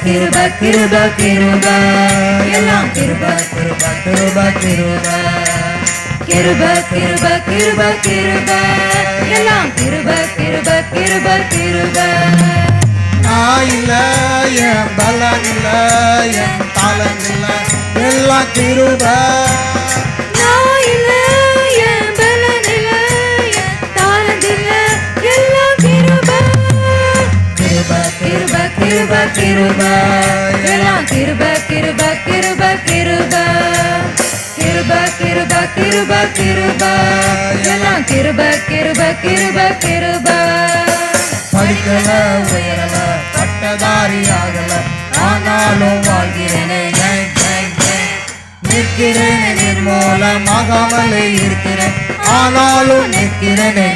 கிருப கிருப கிருப எல்லாம் கிருப கிருப கிருப கிருப கிருப கிருப கிருப கிருப எல்லாம் கிருப கிருப கிருப கிருப நான் இல்ல என் பலன் இல்ல என் தாளம் இல்ல எல்லாம் கிருப நான் இல்ல என் பலன் இல்ல என் தாளம் இல்ல எல்லாம் கிருப கிருப கிருப கிருப கிருப எல்லாம் கிருப கிருப கிருப கிருப கிருப கிருப கிருப கிருப எல்லாம் கிருப கிருப கிருப கிருப படிக்கல உயரல பட்டதாரி ஆகல ஆனாலும் வாழ்கிறேனே நிற்கிறேன் நிர்மூலமாகாமலே இருக்கிறேன் ஆனாலும் நிற்கிறேனே